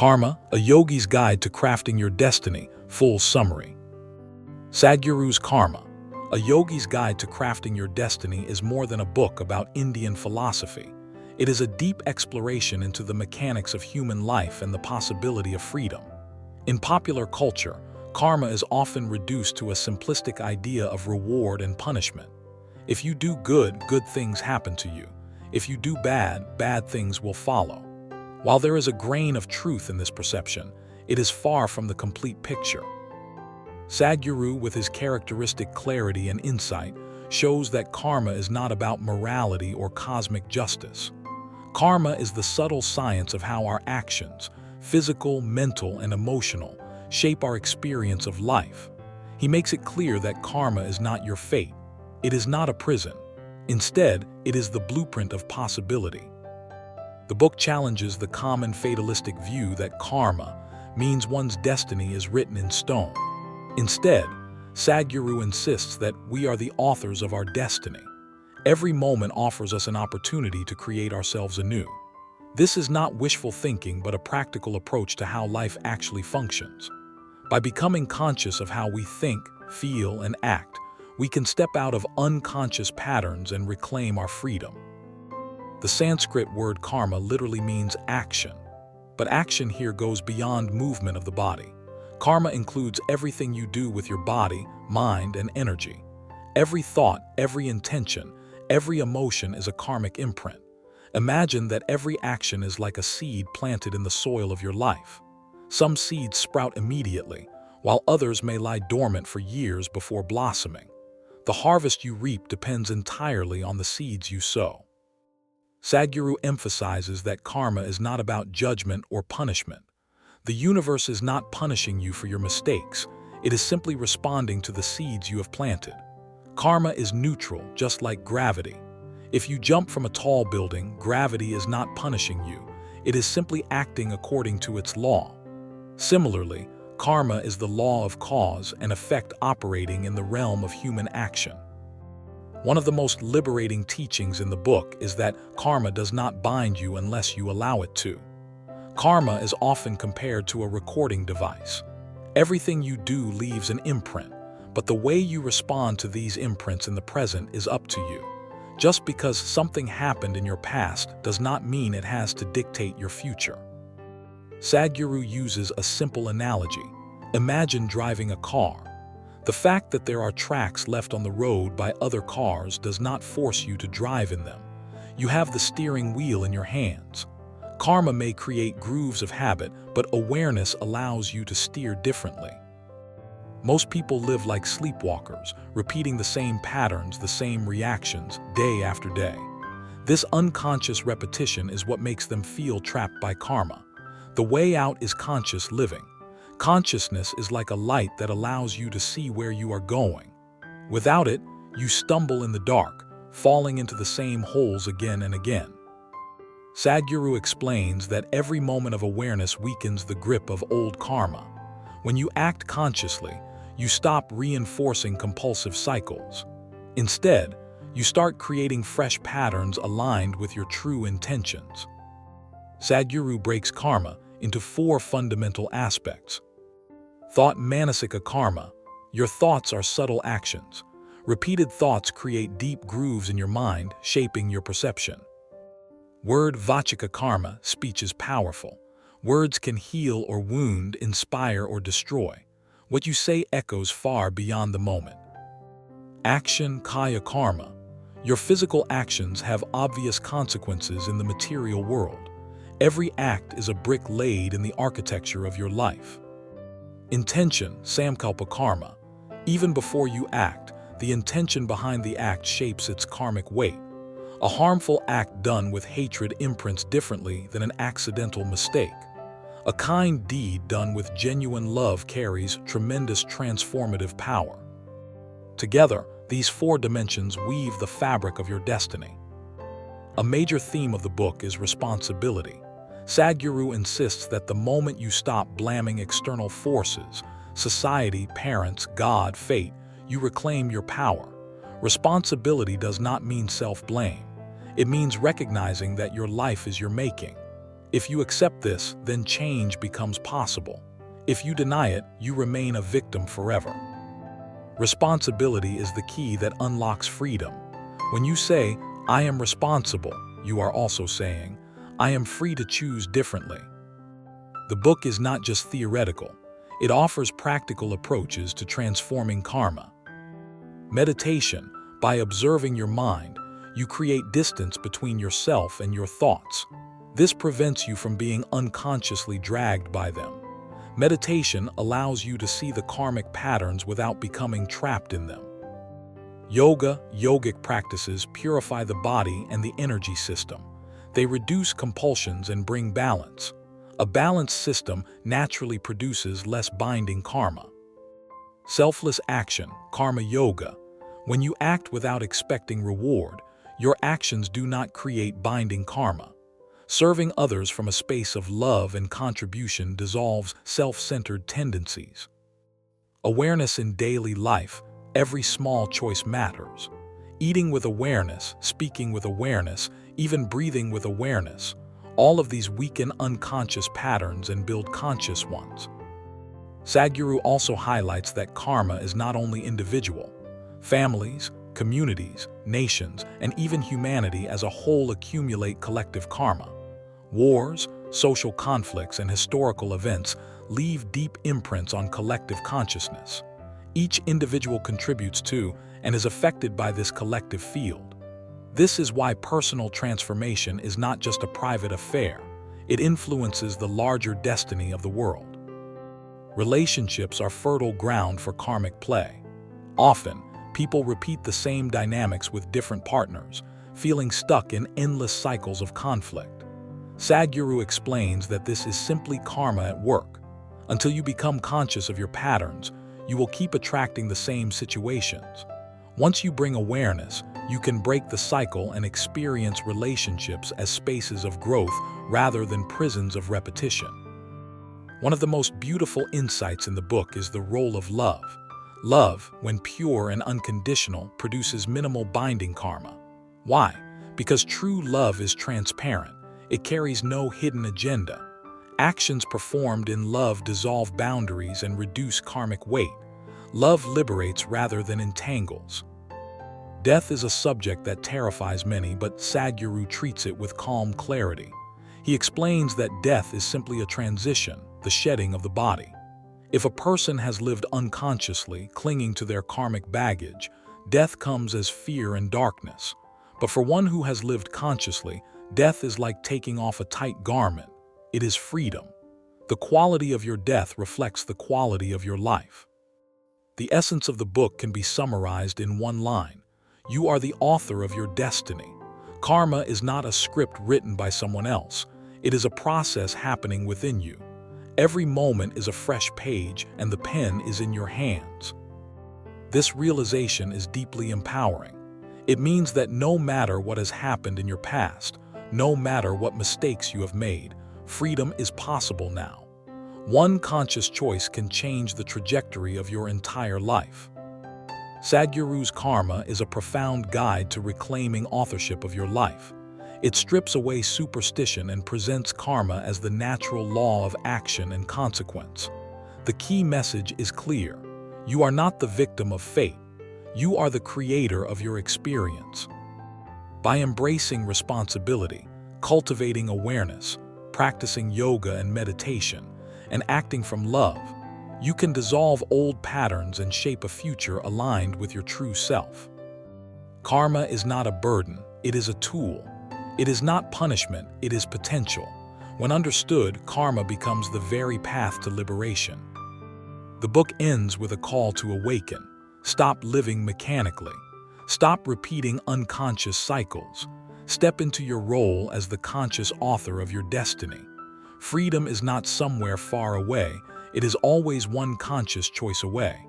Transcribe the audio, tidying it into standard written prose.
Karma, a yogi's guide to crafting your destiny, full summary. Sadhguru's Karma, a yogi's guide to crafting your destiny is more than a book about Indian philosophy. It is a deep exploration into the mechanics of human life and the possibility of freedom. In popular culture, karma is often reduced to a simplistic idea of reward and punishment. If you do good, good things happen to you. If you do bad, bad things will follow. While there is a grain of truth in this perception, it is far from the complete picture. Sadhguru, with his characteristic clarity and insight, shows that karma is not about morality or cosmic justice. Karma is the subtle science of how our actions, physical, mental, and emotional, shape our experience of life. He makes it clear that karma is not your fate. It is not a prison. Instead, it is the blueprint of possibility. The book challenges the common fatalistic view that karma means one's destiny is written in stone. Instead, Sadhguru insists that we are the authors of our destiny. Every moment offers us an opportunity to create ourselves anew. This is not wishful thinking, but a practical approach to how life actually functions. By becoming conscious of how we think, feel, and act, we can step out of unconscious patterns and reclaim our freedom. The Sanskrit word karma literally means action, but action here goes beyond movement of the body. Karma includes everything you do with your body, mind, and energy. Every thought, every intention, every emotion is a karmic imprint. Imagine that every action is like a seed planted in the soil of your life. Some seeds sprout immediately, while others may lie dormant for years before blossoming. The harvest you reap depends entirely on the seeds you sow. Sadhguru emphasizes that karma is not about judgment or punishment. The universe is not punishing you for your mistakes. It is simply responding to the seeds you have planted. Karma is neutral, just like gravity. If you jump from a tall building, gravity is not punishing you. It is simply acting according to its law. Similarly, karma is the law of cause and effect operating in the realm of human action. One of the most liberating teachings in the book is that karma does not bind you unless you allow it to. Karma is often compared to a recording device. Everything you do leaves an imprint, but the way you respond to these imprints in the present is up to you. Just because something happened in your past does not mean it has to dictate your future. Sadhguru uses a simple analogy. Imagine driving a car. The fact that there are tracks left on the road by other cars does not force you to drive in them. You have the steering wheel in your hands. Karma may create grooves of habit, but awareness allows you to steer differently. Most people live like sleepwalkers, repeating the same patterns, the same reactions, day after day. This unconscious repetition is what makes them feel trapped by karma. The way out is conscious living. Consciousness is like a light that allows you to see where you are going. Without it, you stumble in the dark, falling into the same holes again and again. Sadhguru explains that every moment of awareness weakens the grip of old karma. When you act consciously, you stop reinforcing compulsive cycles. Instead, you start creating fresh patterns aligned with your true intentions. Sadhguru breaks karma into 4 fundamental aspects. Thought manasika karma. Your thoughts are subtle actions. Repeated thoughts create deep grooves in your mind, shaping your perception. Word vachika karma. Speech is powerful. Words can heal or wound, inspire or destroy. What you say echoes far beyond the moment. Action kaya karma. Your physical actions have obvious consequences in the material world. Every act is a brick laid in the architecture of your life. Intention samkalpa karma. Even before you act, the intention behind the act shapes its karmic weight. A harmful act done with hatred imprints differently than an accidental mistake. A kind deed done with genuine love carries tremendous transformative power. Together, these 4 dimensions weave the fabric of your destiny. A major theme of the book is responsibility. Sadhguru insists that the moment you stop blaming external forces, society, parents, God, fate, you reclaim your power. Responsibility does not mean self-blame. It means recognizing that your life is your making. If you accept this, then change becomes possible. If you deny it, you remain a victim forever. Responsibility is the key that unlocks freedom. When you say, "I am responsible," you are also saying, "I am free to choose differently." The book is not just theoretical. It offers practical approaches to transforming karma. Meditation. By observing your mind, you create distance between yourself and your thoughts. This prevents you from being unconsciously dragged by them. Meditation allows you to see the karmic patterns without becoming trapped in them. Yoga, yogic practices purify the body and the energy system. They reduce compulsions and bring balance. A balanced system naturally produces less binding karma. Selfless action, karma yoga. When you act without expecting reward, your actions do not create binding karma. Serving others from a space of love and contribution dissolves self-centered tendencies. Awareness in daily life. Every small choice matters. Eating with awareness, speaking with awareness, even breathing with awareness. All of these weaken unconscious patterns and build conscious ones. Sadhguru also highlights that karma is not only individual. Families, communities, nations, and even humanity as a whole accumulate collective karma. Wars, social conflicts, and historical events leave deep imprints on collective consciousness. Each individual contributes to and is affected by this collective field. This is why personal transformation is not just a private affair. It influences the larger destiny of the world. Relationships are fertile ground for karmic play. Often, people repeat the same dynamics with different partners, feeling stuck in endless cycles of conflict. Sadhguru explains that this is simply karma at work. Until you become conscious of your patterns, you will keep attracting the same situations. Once you bring awareness, you can break the cycle and experience relationships as spaces of growth rather than prisons of repetition. One of the most beautiful insights in the book is the role of love. Love, when pure and unconditional, produces minimal binding karma. Why? Because true love is transparent. It carries no hidden agenda. Actions performed in love dissolve boundaries and reduce karmic weight. Love liberates rather than entangles. Death is a subject that terrifies many, but Sadhguru treats it with calm clarity. He explains that death is simply a transition, the shedding of the body. If a person has lived unconsciously, clinging to their karmic baggage, death comes as fear and darkness. But for one who has lived consciously, death is like taking off a tight garment. It is freedom. The quality of your death reflects the quality of your life. The essence of the book can be summarized in one line. You are the author of your destiny. Karma is not a script written by someone else. It is a process happening within you. Every moment is a fresh page, and the pen is in your hands. This realization is deeply empowering. It means that no matter what has happened in your past, no matter what mistakes you have made, freedom is possible now. One conscious choice can change the trajectory of your entire life. Sadhguru's Karma is a profound guide to reclaiming authorship of your life. It strips away superstition and presents karma as the natural law of action and consequence. The key message is clear. You are not the victim of fate. You are the creator of your experience. By embracing responsibility, cultivating awareness, practicing yoga and meditation, and acting from love, you can dissolve old patterns and shape a future aligned with your true self. Karma is not a burden, it is a tool. It is not punishment, it is potential. When understood, karma becomes the very path to liberation. The book ends with a call to awaken. Stop living mechanically. Stop repeating unconscious cycles. Step into your role as the conscious author of your destiny. Freedom is not somewhere far away, it is always one conscious choice away.